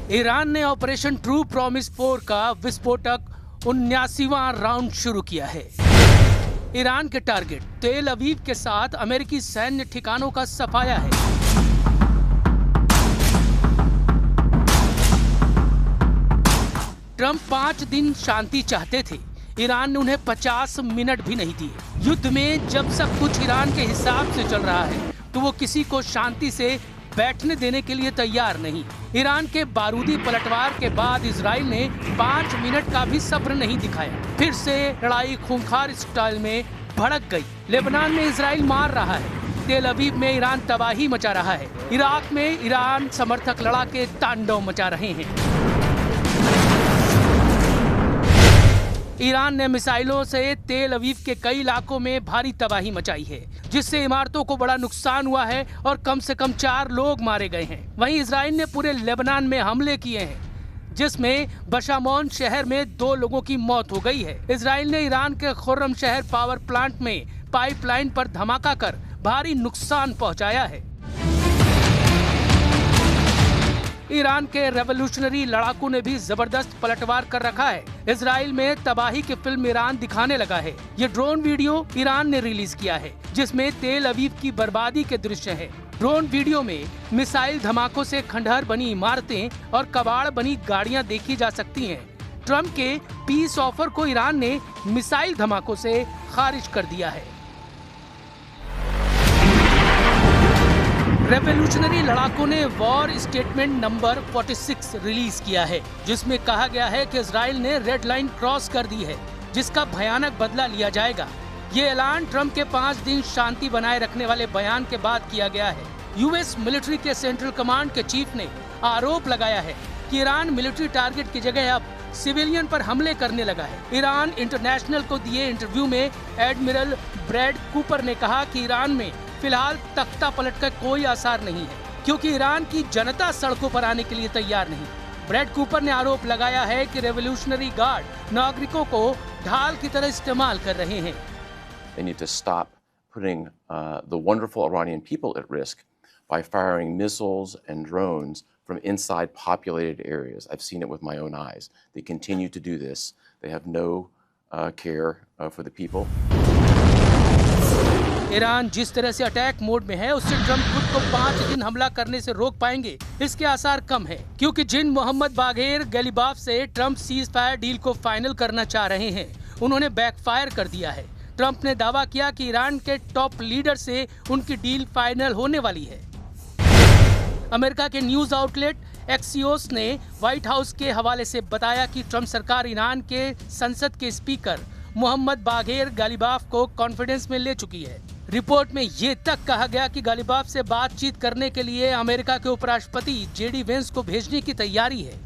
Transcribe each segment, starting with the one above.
Iran ने operation true promise 4 का विस्फोटक 79वां राउंड शुरू किया है। ईरान के टारगेट तेल अवीव के साथ अमेरिकी सैन्य ठिकानों का सफाया है। ट्रंप 5 दिन शांति चाहते थे, ईरान ने उन्हें 50 मिनट भी नहीं दिए। युद्ध में जब सब कुछ ईरान के हिसाब से चल रहा है तो वो किसी को शांति से बैठने देने के लिए तैयार नहीं। ईरान के बारूदी पलटवार के बाद इजराइल ने 5 मिनट का भी सब्र नहीं दिखाया। फिर से लड़ाई खूंखार स्टाइल में भड़क गई। लेबनान में इजराइल मार रहा है, तेल अवीव में ईरान तबाही मचा रहा है, इराक में ईरान समर्थक लड़ाके तांडव मचा रहे हैं। ईरान ने मिसाइलों से तेल अवीव के कई इलाकों में भारी तबाही मचाई है, जिससे इमारतों को बड़ा नुकसान हुआ है और कम से कम 4 लोग मारे गए हैं। वहीं इजराइल ने पूरे लेबनान में हमले किए हैं, जिसमें बशामोन शहर में 2 लोगों की मौत हो गई है। इजराइल ने ईरान के खुर्रम शहर पावर प्लांट में पाइपलाइन पर धमाका कर भारी नुकसान पहुंचाया है। ईरान के रेवोल्यूशनरी लड़ाकू ने भी जबरदस्त पलटवार कर रखा है। इजराइल में तबाही की फिल्म ईरान दिखाने लगा है। ये ड्रोन वीडियो ईरान ने रिलीज किया है, जिसमें तेल अवीव की बर्बादी के दृश्य हैं। ड्रोन वीडियो में मिसाइल धमाकों से खंडहर बनी इमारतें और कबाड़ बनी गाड़ियां देखी जा सकती हैं। ट्रंप के पीस ऑफर को ईरान ने मिसाइल धमाकों से खारिज कर दिया है। रेवोल्यूशनरी लड़ाकों ने वॉर स्टेटमेंट नंबर 46 रिलीज किया है, जिसमें कहा गया है कि इजराइल ने रेड लाइन क्रॉस कर दी है, जिसका भयानक बदला लिया जाएगा। ये ऐलान ट्रंप के 5 दिन शांति बनाए रखने वाले बयान के बाद किया गया है। यूएस मिलिट्री के सेंट्रल कमांड के चीफ ने आरोप लगाया है कि ईरान मिलिट्री टारगेट की जगह अब सिविलियन पर हमले करने लगा है। ईरान इंटरनेशनल को दिए इंटरव्यू में एडमिरल ब्रैड कूपर ने कहा कि ईरान में फिलहाल तख्ता पलट का कोई आसार नहीं है, क्योंकि ईरान की जनता सड़कों पर आने के लिए तैयार नहीं। ब्रैड कूपर ने आरोप लगाया है कि रेवोल्यूशनरी गार्ड नागरिकों को ढाल की तरह इस्तेमाल कर रहे हैं। They need to stop putting the wonderful Iranian people at risk by firing missiles and drones from inside populated areas. I've seen it with my own eyes. They continue to do this. They have no care for the people. Iran जिस तरह से attack mode में है, उससे Trump खुद को 5 दिन हमला करने से रोक पाएंगे, इसके आसार कम है, क्योंकि जिन मोहम्मद बागेर गैलिबाफ से ट्रंप सीज फायर डील को फाइनल करना चाह रहे हैं, उन्होंने बैकफायर कर दिया है। ट्रंप ने दावा किया कि ईरान के टॉप लीडर से उनकी डील फाइनल होने वाली है। अमेरिका के न्यूज आउटलेट एक्सियोस ने व्हाइट हाउस के हवाले से बताया कि ट्रंप सरकार ईरान के संसद के स्पीकर मोहम्मद बागेर गैलिबाफ को कॉन्फिडेंस में ले चुकी है। रिपोर्ट में ये तक कहा गया कि गैलिबाफ से बातचीत करने के लिए अमेरिका के उपराष्ट्रपति जेडी वेंस को भेजने की तैयारी है।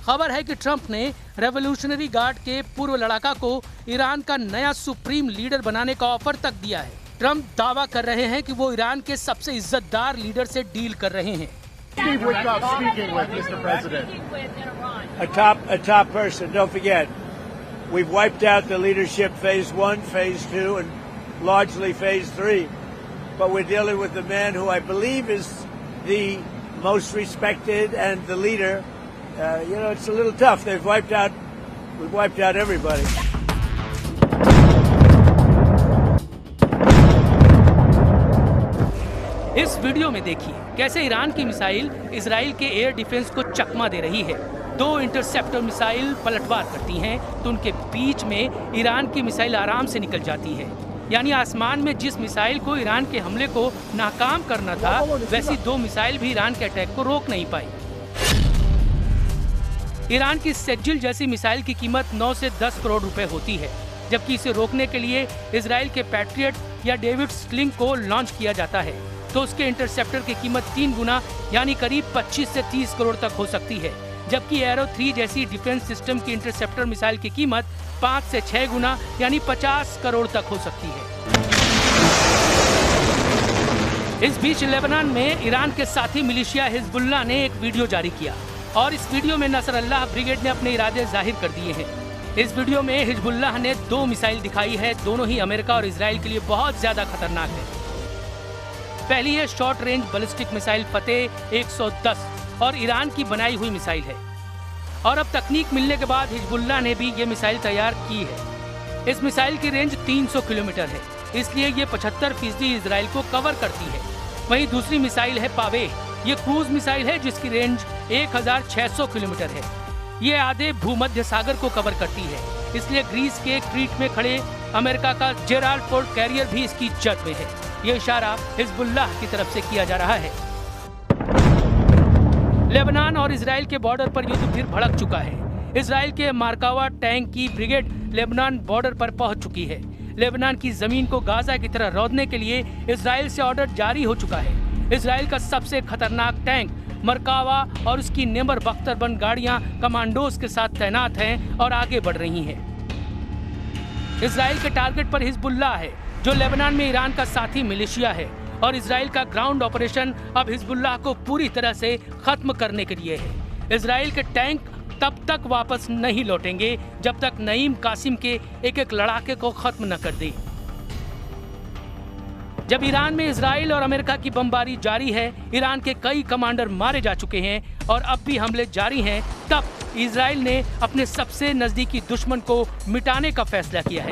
खबर है कि ट्रंप ने रेवोल्यूशनरी गार्ड के पूर्व लड़ाका को ईरान का नया सुप्रीम लीडर बनाने का ऑफर तक दिया है। ट्रंप दावा कर रहे हैं कि वो ईरान के सबसे इज्जतदार लीडर से डील कर रहे हैं। A top person. Don't forget, we've wiped out the leadership phase 1, phase 2, and largely phase 3. But we're dealing with the man who I believe is the most respected and the leader. It's a little tough. We've wiped out everybody. इस video में देखिए कैसे Iran की missile Israel के air defence को चकमा दे रही है। 2 interceptor missile पलटवार करती हैं तो उनके बीच में ईरान की मिसाइल आराम से निकल जाती है। यानी आसमान में जिस मिसाइल को ईरान के हमले को नाकाम करना था, वैसी 2 मिसाइल भी ईरान के अटैक को रोक नहीं पाई। ईरान की सेजिल जैसी मिसाइल की कीमत 9 से 10 करोड़ रुपए होती है, जबकि इसे रोकने के लिए इजराइल के पैट्रियट या डेविड स्लिंग को लॉन्च किया जाता है तो उसके इंटरसेप्टर की कीमत 3 गुना यानी करीब 25 से 30 करोड़ तक हो सकती है, जबकि एरो 3 जैसी डिफेंस सिस्टम की इंटरसेप्टर मिसाइल की कीमत 5 से 6 गुना यानी 50 करोड़ तक हो सकती है। इस बीच लेबनान में ईरान के साथी मिलिशिया हिजबुल्लाह ने एक वीडियो जारी किया और इस वीडियो में नसरअल्लाह ब्रिगेड ने अपने इरादे जाहिर कर दिए हैं। इस वीडियो में हिजबुल्लाह ने 2 मिसाइल दिखाई है, दोनों ही अमेरिका और इजराइल के लिए बहुत ज्यादा खतरनाक है। पहली है शॉर्ट रेंज बैलिस्टिक मिसाइल फतेह 110 और ईरान की बनाई हुई मिसाइल है। और अब तकनीक मिलने के बाद हिजबुल्लाह ने भी ये मिसाइल तैयार की है। इस मिसाइल की रेंज 300 किलोमीटर है, इसलिए ये 75% इजराइल को कवर करती है। वहीं दूसरी मिसाइल है पावेह, ये क्रूज मिसाइल है जिसकी रेंज 1600 किलोमीटर है। ये आधे भूमध्य सागर को कवर करती है, इसलिए ग्रीस के क्रीट में खड़े अमेरिका का जेराल्ड फोर्ड कैरियर भी इसकी जद में है। ये इशारा हिजबुल्लाह की तरफ से किया जा रहा है। लेबनान और इजराइल के बॉर्डर पर युद्ध फिर भड़क चुका है। इजराइल के मार्कावा टैंक की ब्रिगेड लेबनान बॉर्डर पर पहुंच चुकी है। लेबनान की जमीन को गाजा की तरह रौंदने के लिए इजराइल से ऑर्डर जारी हो चुका है। इजराइल का सबसे खतरनाक टैंक मरकावा और उसकी नेमर बख्तरबंद गाड़ियां कमांडोज के साथ तैनात हैं और आगे बढ़ रही हैं। इजराइल के टारगेट पर हिजबुल्लाह है, जो लेबनान में ईरान का साथी मिलिशिया है, और इजराइल का ग्राउंड ऑपरेशन अब हिजबुल्लाह को पूरी तरह से खत्म करने के लिए है। इजराइल के टैंक तब तक वापस नहीं लौटेंगे जब तक नईम कासिम के एक एक लड़ाके को खत्म न कर दे। जब ईरान में इजराइल और अमेरिका की बमबारी जारी है, ईरान के कई कमांडर मारे जा चुके हैं और अब भी हमले जारी हैं, तब इजराइल ने अपने सबसे नजदीकी दुश्मन को मिटाने का फैसला किया है।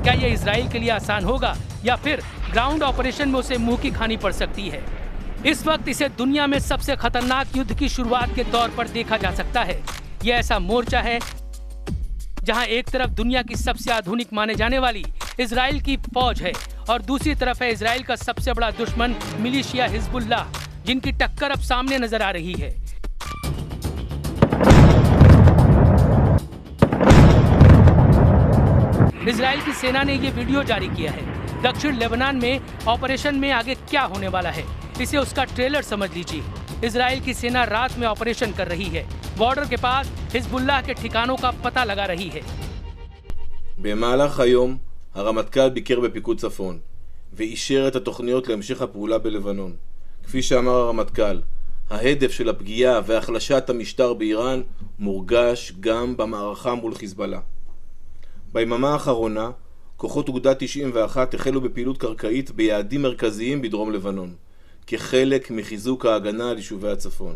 क्या यह इजराइल के लिए आसान होगा या फिर ग्राउंड ऑपरेशन में उसे मुंह की खानी पड़ सकती है? इस वक्त इसे दुनिया में सबसे खतरनाक युद्ध की शुरुआत के तौर पर देखा जा सकता है। यह ऐसा मोर्चा है जहां एक तरफ दुनिया की सबसे आधुनिक माने जाने वाली इजराइल की फौज है और दूसरी तरफ है इजराइल का सबसे बड़ा दुश्मन मिलिशिया हिजबुल्लाह, जिनकी टक्कर अब सामने नजर आ रही है। इजराइल की सेना ने ये वीडियो जारी किया है। दक्षिण लेबनान में ऑपरेशन में आगे क्या होने वाला है, इसे उसका ट्रेलर समझ लीजिए। इजराइल की सेना रात में ऑपरेशन कर रही है, बॉर्डर के पास हिजबुल्लाह के ठिकानों का पता लगा रही है। במהלך היום הרמטכ"ל ביקר בפיקוד צפון ואישר את התוכניות להמשך הפעולה בלבנון. כפי שאמר הרמטכ"ל, ההדף של הפגיעה והחלשת המשטר באיראן מורגש גם במערכה מול חיזבאללה. ביממה האחרונה, כוחות אוגדה 91 החלו בפעילות קרקעית ביעדים מרכזיים בדרום לבנון, כחלק מחיזוק ההגנה על יישובי הצפון.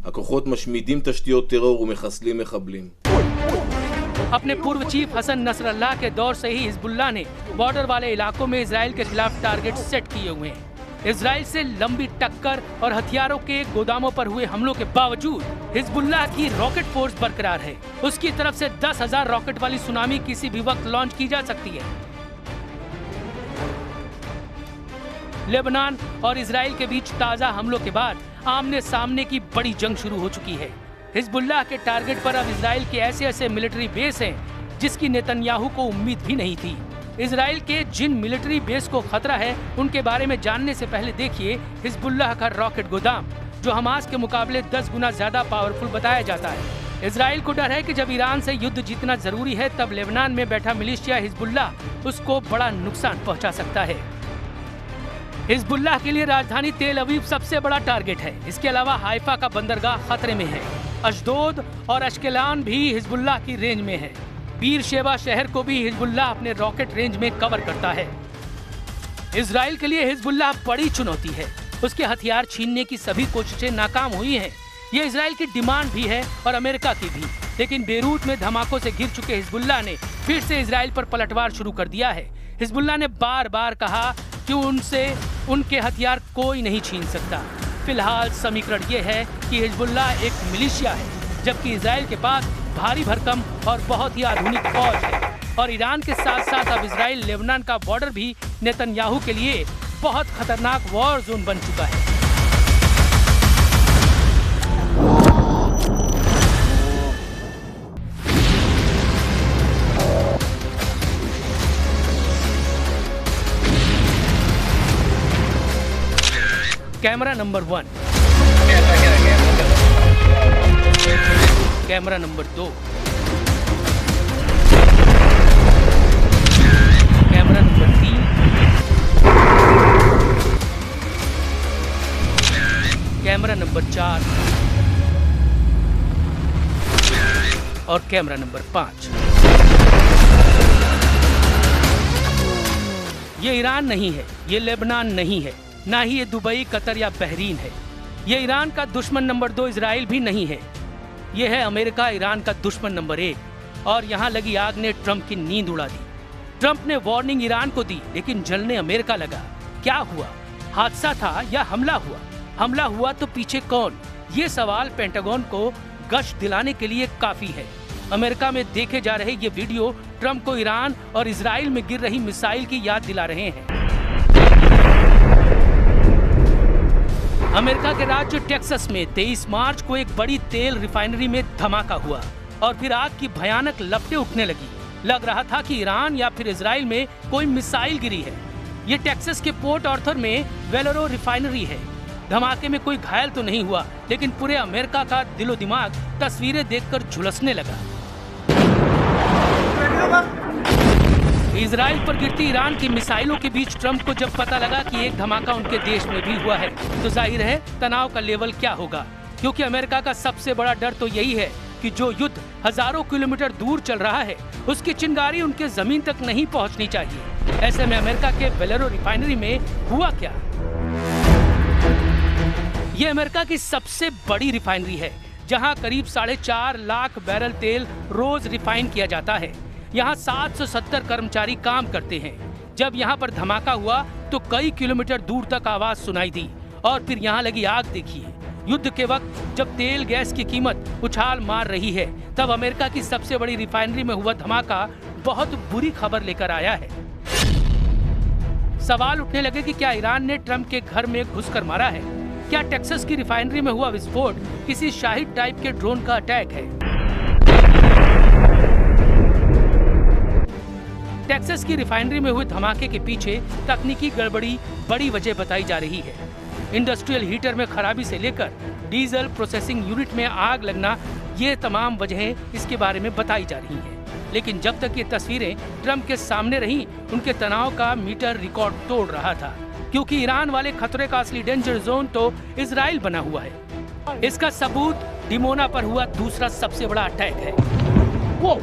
הכוחות משמידים תשתיות טרור ומחסלים מחבלים. अपने पूर्व चीफ हसन नसरल्लाह के दौर से ही हिजबुल्लाह ने बॉर्डर वाले इलाकों में इजराइल के खिलाफ टारगेट सेट किए हुए हैं। इजराइल से लंबी टक्कर और हथियारों के गोदामों पर हुए हमलों के बावजूद हिजबुल्लाह की रॉकेट फोर्स बरकरार है। उसकी तरफ से 10,000 रॉकेट वाली सुनामी किसी भी वक्त लॉन्च की जा सकती है। लेबनान और इजराइल के बीच ताजा हमलों के बाद आमने सामने की बड़ी जंग शुरू हो चुकी है। हिजबुल्लाह के टारगेट पर अब इजराइल के ऐसे मिलिट्री बेस हैं जिसकी नेतन्याहू को उम्मीद भी नहीं थी। इजराइल के जिन मिलिट्री बेस को खतरा है, उनके बारे में जानने से पहले देखिए हिजबुल्लाह का रॉकेट गोदाम, जो हमास के मुकाबले 10 गुना ज्यादा पावरफुल बताया जाता है। इजराइल को डर है कि जब ईरान से युद्ध जीतना जरूरी है, तब लेबनान में बैठा मिलिशिया हिजबुल्लाह उसको बड़ा नुकसान पहुंचा सकता है। हिजबुल्लाह के लिए राजधानी तेल अवीव सबसे बड़ा टारगेट है। इसके अलावा हाइफा का बंदरगाह खतरे में है। अशदोद और अश्केलान भी हिजबुल्लाह की रेंज में है। बीर शेबा शहर को भी हिजबुल्लाह अपने रॉकेट रेंज में कवर करता है। इजराइल के लिए हिजबुल्लाह बड़ी चुनौती है। उसके हथियार छीनने की सभी कोशिशें नाकाम हुई हैं। ये इजराइल की डिमांड भी है और अमेरिका की भी। लेकिन बेरूत में धमाकों से घिर चुके हिजबुल्लाह ने फिर से इजराइल पर पलटवार शुरू कर दिया है। हिजबुल्लाह ने बार बार कहा कि उनसे उनके हथियार कोई नहीं छीन सकता। फिलहाल समीकरण ये है कि हिजबुल्लाह एक मिलिशिया है, जबकि इजराइल के पास भारी भरकम और बहुत ही आधुनिक फौज है। और ईरान के साथ साथ अब इजराइल लेबनान का बॉर्डर भी नेतन्याहू के लिए बहुत खतरनाक वॉर जोन बन चुका है। Camera number 1, camera number 2, camera number 3, camera number 4 और कैमरा नंबर 5। ये ईरान नहीं है, ये लेबनान नहीं है, ना ही ये दुबई, कतर या बहरीन है। ये ईरान का दुश्मन नंबर 2 इजराइल भी नहीं है। ये है अमेरिका, ईरान का दुश्मन नंबर 1। और यहाँ लगी आग ने ट्रंप की नींद उड़ा दी। ट्रंप ने वार्निंग ईरान को दी, लेकिन जलने अमेरिका लगा। क्या हुआ? हादसा था या हमला हुआ? हमला हुआ तो पीछे कौन? ये सवाल पेंटागन को गश्त दिलाने के लिए काफी है। अमेरिका में देखे जा रहे ये वीडियो ट्रंप को ईरान और इजराइल में गिर रही मिसाइल की याद दिला रहे हैं। अमेरिका के राज्य टेक्सास में 23 मार्च को एक बड़ी तेल रिफाइनरी में धमाका हुआ और फिर आग की भयानक लपटें उठने लगी। लग रहा था कि ईरान या फिर इजराइल में कोई मिसाइल गिरी है। ये टेक्सास के पोर्ट ऑर्थर में वेलोरो रिफाइनरी है। धमाके में कोई घायल तो नहीं हुआ, लेकिन पूरे अमेरिका का दिलो दिमाग तस्वीरें देखकर झुलसने लगा। इजराइल पर गिरती ईरान की मिसाइलों के बीच ट्रंप को जब पता लगा कि एक धमाका उनके देश में भी हुआ है, तो जाहिर है तनाव का लेवल क्या होगा। क्योंकि अमेरिका का सबसे बड़ा डर तो यही है कि जो युद्ध हजारों किलोमीटर दूर चल रहा है, उसकी चिंगारी उनके जमीन तक नहीं पहुंचनी चाहिए। ऐसे में अमेरिका के वेलोरो रिफाइनरी में हुआ क्या? ये अमेरिका की सबसे बड़ी रिफाइनरी है, जहां करीब 4.5 लाख बैरल तेल रोज रिफाइन किया जाता है। यहाँ 770 कर्मचारी काम करते हैं। जब यहाँ पर धमाका हुआ तो कई किलोमीटर दूर तक आवाज सुनाई दी। और फिर यहाँ लगी आग देखिए। युद्ध के वक्त जब तेल गैस की कीमत उछाल मार रही है, तब अमेरिका की सबसे बड़ी रिफाइनरी में हुआ धमाका बहुत बुरी खबर लेकर आया है। सवाल उठने लगे कि क्या ईरान ने ट्रंप के घर में घुसकर मारा है? क्या टेक्सास की रिफाइनरी में हुआ विस्फोट किसी शाहिद टाइप के ड्रोन का अटैक है? टेक्सास की रिफाइनरी में हुए धमाके के पीछे तकनीकी गड़बड़ी बड़ी वजह बताई जा रही है। इंडस्ट्रियल हीटर में खराबी से लेकर डीजल प्रोसेसिंग यूनिट में आग लगना, ये तमाम वजहें इसके बारे में बताई जा रही हैं। लेकिन जब तक ये तस्वीरें ट्रंप के सामने रहीं, उनके तनाव का मीटर रिकॉर्ड तोड़ रहा था। क्योंकि ईरान वाले खतरे का असली डेंजर जोन तो इजराइल बना हुआ है। इसका सबूत डिमोना पर हुआ दूसरा सबसे बड़ा अटैक है। वो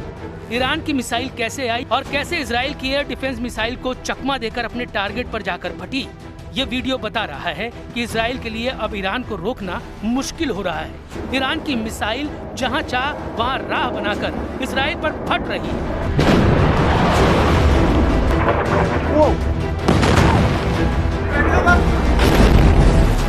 ईरान की मिसाइल कैसे आई और कैसे इजराइल की एयर डिफेंस मिसाइल को चकमा देकर अपने टारगेट पर जाकर फटी। ये वीडियो बता रहा है कि इजराइल के लिए अब ईरान को रोकना मुश्किल हो रहा है। ईरान की मिसाइल जहां चाह वहां राह बनाकर इजराइल पर फट रही है।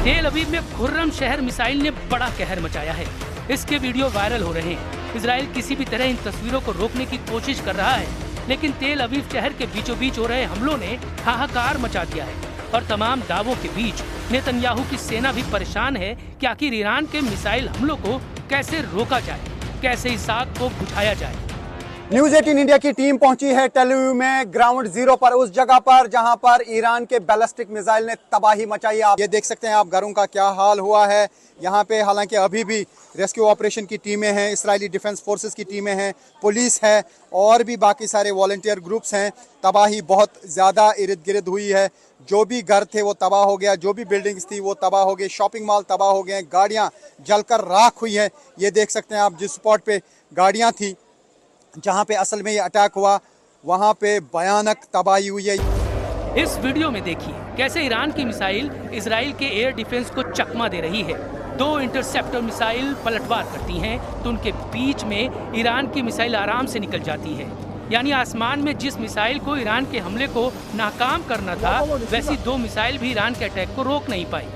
तेल अवीव में खुर्रम शहर मिसाइल ने बड़ा कहर मचाया है। इसके वीडियो वायरल हो रहे हैं। इजराइल किसी भी तरह इन तस्वीरों को रोकने की कोशिश कर रहा है, लेकिन तेल अवीव शहर के बीचों बीच हो रहे हमलों ने हाहाकार मचा दिया है। और तमाम दावों के बीच नेतन्याहू की सेना भी परेशान है कि आखिर ईरान के मिसाइल हमलों को कैसे रोका जाए, कैसे इस आग को बुझाया जाए। न्यूज 18 इंडिया की टीम पहुंची है टेल अवीव में ग्राउंड जीरो पर, उस जगह पर जहां पर ईरान के बैलिस्टिक मिसाइल ने तबाही मचाई। आप ये देख सकते हैं आप घरों का क्या हाल हुआ है यहाँ पे। हालांकि अभी भी रेस्क्यू ऑपरेशन की टीमें हैं, इजरायली डिफेंस फोर्सेस की टीमें हैं, पुलिस है और भी बाकी सारे वॉलंटियर ग्रुप्स हैं। तबाही बहुत ज़्यादा इर्द गिर्द हुई है। जो भी घर थे वो तबाह हो गया, जो भी बिल्डिंग्स थी वो तबाह हो गई, शॉपिंग मॉल तबाह हो गए, गाड़ियाँ जलकर राख हुई हैं। ये देख सकते हैं आप जिस स्पॉट पे गाड़ियाँ थी जहाँ पे असल में ये अटैक हुआ, वहाँ पे भयानक तबाही हुई है। इस वीडियो में देखिए कैसे ईरान की मिसाइल इजराइल के एयर डिफेंस को चकमा दे रही है। 2 इंटरसेप्टर मिसाइल पलटवार करती हैं तो उनके बीच में ईरान की मिसाइल आराम से निकल जाती है। यानी आसमान में जिस मिसाइल को ईरान के हमले को नाकाम करना था, वैसी 2 मिसाइल भी ईरान के अटैक को रोक नहीं पाई।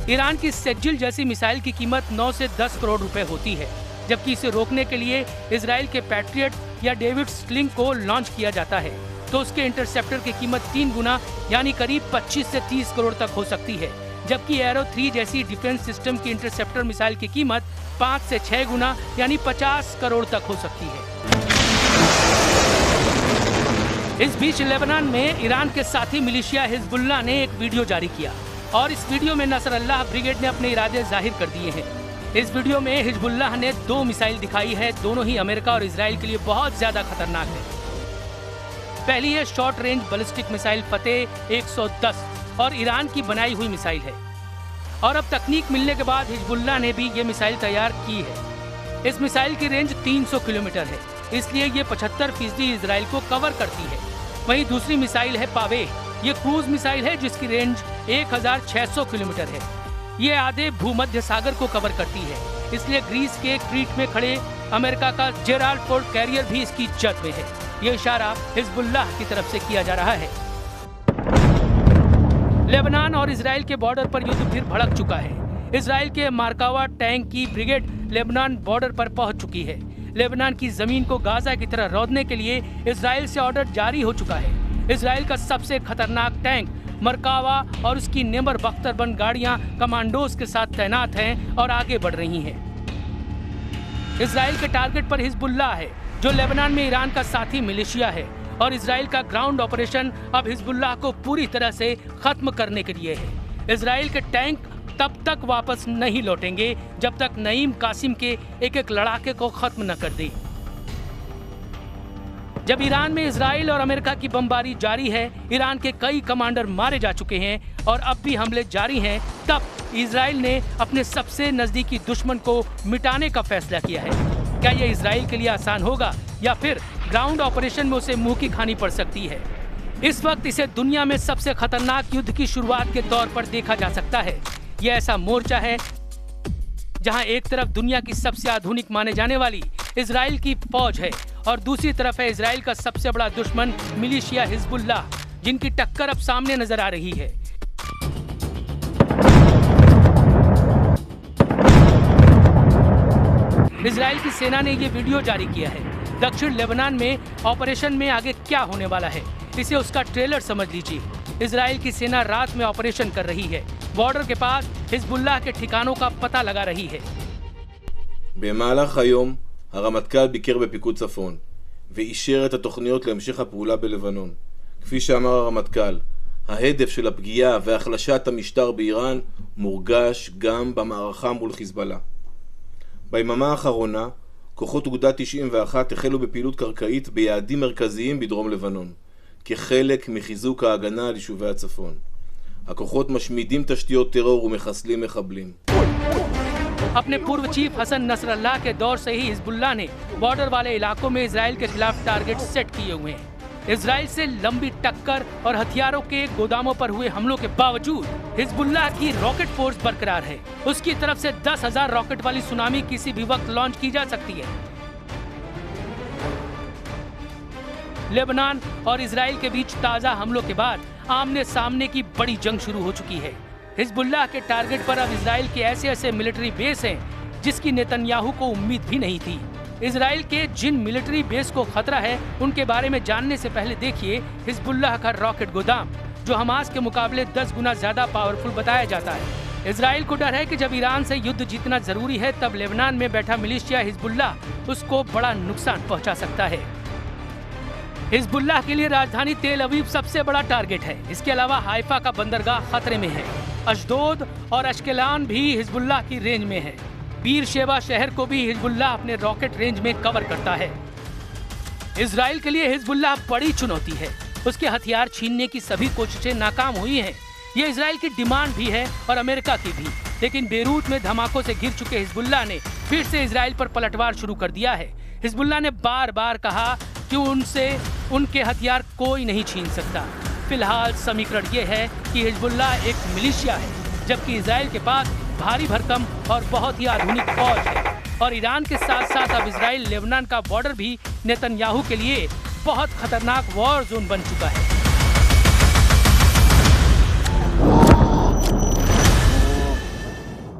ईरान की सेजिल जैसी मिसाइल की कीमत 9 से 10 करोड़ रुपए होती है, जबकि इसे रोकने के लिए इजराइल के पैट्रियट या डेविड स्लिंग को लॉन्च किया जाता है तो उसके इंटरसेप्टर की कीमत 3 गुना यानी करीब 25 से 30 करोड़ तक हो सकती है। जबकि एरो 3 जैसी डिफेंस सिस्टम की इंटरसेप्टर मिसाइल की कीमत 5 से 6 गुना यानी 50 करोड़ तक हो सकती है। इस बीच लेबनान में ईरान के साथी मिलिशिया हिजबुल्लाह ने एक वीडियो जारी किया और इस वीडियो में नसरअल्लाह ब्रिगेड ने अपने इरादे जाहिर कर दिए हैं। इस वीडियो में हिजबुल्लाह ने 2 मिसाइल दिखाई है, दोनों ही अमेरिका और इजराइल के लिए बहुत ज्यादा खतरनाक है। पहली है शॉर्ट रेंज बैलिस्टिक मिसाइल फतेह 110 और ईरान की बनाई हुई मिसाइल है और अब तकनीक मिलने के बाद हिजबुल्लाह ने भी ये मिसाइल तैयार की है। इस मिसाइल की रेंज 300 किलोमीटर है, इसलिए ये 75% इजराइल को कवर करती है। वहीं दूसरी मिसाइल है पावेह ये क्रूज मिसाइल है जिसकी रेंज 1600 किलोमीटर है। ये आधे भूमध्य सागर को कवर करती है, इसलिए ग्रीस के क्रीट में खड़े अमेरिका का जेराल्ड फोर्ड कैरियर भी इसकी जद में है। ये इशारा हिजबुल्लाह की तरफ से किया जा रहा है। लेबनान और इजराइल के बॉर्डर पर युद्ध फिर भड़क चुका है। इजराइल के मार्कावा टैंक की ब्रिगेड लेबनान बॉर्डर पर पहुंच चुकी है। लेबनान की जमीन को गाजा की तरह रौंदने के लिए इजराइल से ऑर्डर जारी हो चुका है। इजराइल का सबसे खतरनाक टैंक मरकावा और उसकी नेमर बख्तरबंद गाड़ियां कमांडोज के साथ तैनात हैं और आगे बढ़ रही हैं। इजराइल के टारगेट पर हिजबुल्लाह है, जो लेबनान में ईरान का साथी मिलिशिया है, और इजराइल का ग्राउंड ऑपरेशन अब हिजबुल्लाह को पूरी तरह से खत्म करने के लिए है। इजराइल के टैंक तब तक वापस नहीं लौटेंगे जब तक नईम कासिम के एक एक लड़ाके को खत्म न कर दे। जब ईरान में इजराइल और अमेरिका की बमबारी जारी है, ईरान के कई कमांडर मारे जा चुके हैं और अब भी हमले जारी हैं, तब इजराइल ने अपने सबसे नजदीकी दुश्मन को मिटाने का फैसला किया है। क्या यह इजराइल के लिए आसान होगा या फिर ग्राउंड ऑपरेशन में उसे मुंह की खानी पड़ सकती है? इस वक्त इसे दुनिया में सबसे खतरनाक युद्ध की शुरुआत के तौर पर देखा जा सकता है। यह ऐसा मोर्चा है जहां एक तरफ दुनिया की सबसे आधुनिक माने जाने वाली इजराइल की फौज है और दूसरी तरफ है इजराइल का सबसे बड़ा दुश्मन मिलिशिया हिजबुल्लाह, जिनकी टक्कर अब सामने नजर आ रही है। इजराइल की सेना ने ये वीडियो जारी किया है। दक्षिण लेबनान में ऑपरेशन में आगे क्या होने वाला है, इसे उसका ट्रेलर समझ लीजिए। इजराइल की सेना रात में ऑपरेशन कर रही है, बॉर्डर के पास हिजबुल्लाह के ठिकानों का पता लगा रही है। במהלך היום הרמטכ"ל ביקר בפיקוד צפון ואישר את התוכניות להמשך הפעולה בלבנון. כפי שאמר הרמטכ"ל, ההדף של הפגיעה והחלשת המשטר באיראן מורגש גם במערכה מול חיזבאללה. ביממה האחרונה, כוחות אוגדה 91 החלו בפעילות קרקעית ביעדים מרכזיים בדרום לבנון, כחלק מחיזוק ההגנה על יישובי הצפון. הכוחות משמידים תשתיות טרור ומחסלים מחבלים. अपने पूर्व चीफ हसन नसरल्लाह के दौर से ही हिजबुल्लाह ने बॉर्डर वाले इलाकों में इजराइल के खिलाफ टारगेट सेट किए हुए हैं। इजराइल से लंबी टक्कर और हथियारों के गोदामों पर हुए हमलों के बावजूद हिजबुल्लाह की रॉकेट फोर्स बरकरार है। उसकी तरफ से 10,000 रॉकेट वाली सुनामी किसी भी वक्त लॉन्च की जा सकती है। लेबनान और इजराइल के बीच ताजा हमलों के बाद आमने सामने की बड़ी जंग शुरू हो चुकी है। हिजबुल्लाह के टारगेट पर अब इजराइल के ऐसे मिलिट्री बेस हैं जिसकी नेतन्याहू को उम्मीद भी नहीं थी। इजराइल के जिन मिलिट्री बेस को खतरा है उनके बारे में जानने से पहले देखिए हिजबुल्लाह का रॉकेट गोदाम, जो हमास के मुकाबले 10 गुना ज्यादा पावरफुल बताया जाता है। इजराइल को डर है कि जब ईरान से युद्ध जीतना जरूरी है, तब लेबनान में बैठा मिलिशिया हिजबुल्लाह उसको बड़ा नुकसान पहुंचा सकता है। हिजबुल्लाह के लिए राजधानी तेल अवीव सबसे बड़ा टारगेट है। इसके अलावा हाइफा का बंदरगाह खतरे में है। अशदोद और अश्केलान भी हिजबुल्लाह की रेंज में है। बीर शेबा शहर को भी हिजबुल्लाह अपने रॉकेट रेंज में कवर करता है। इजराइल के लिए हिजबुल्लाह बड़ी चुनौती है। उसके हथियार छीनने की सभी कोशिशें नाकाम हुई हैं। ये इजराइल की डिमांड भी है और अमेरिका की भी। लेकिन बेरूत में धमाकों से घिर चुके हिजबुल्लाह ने फिर से इजराइल पर पलटवार शुरू कर दिया है। हिजबुल्लाह ने बार बार कहा कि उनसे उनके हथियार कोई नहीं छीन सकता। फिलहाल समीकरण ये है कि हिजबुल्लाह एक मिलिशिया है, जबकि इजराइल के पास भारी भरकम और बहुत ही आधुनिक फौज है। और ईरान के साथ साथ अब इजराइल लेबनान का बॉर्डर भी नेतन्याहू के लिए बहुत खतरनाक वॉर जोन बन चुका है।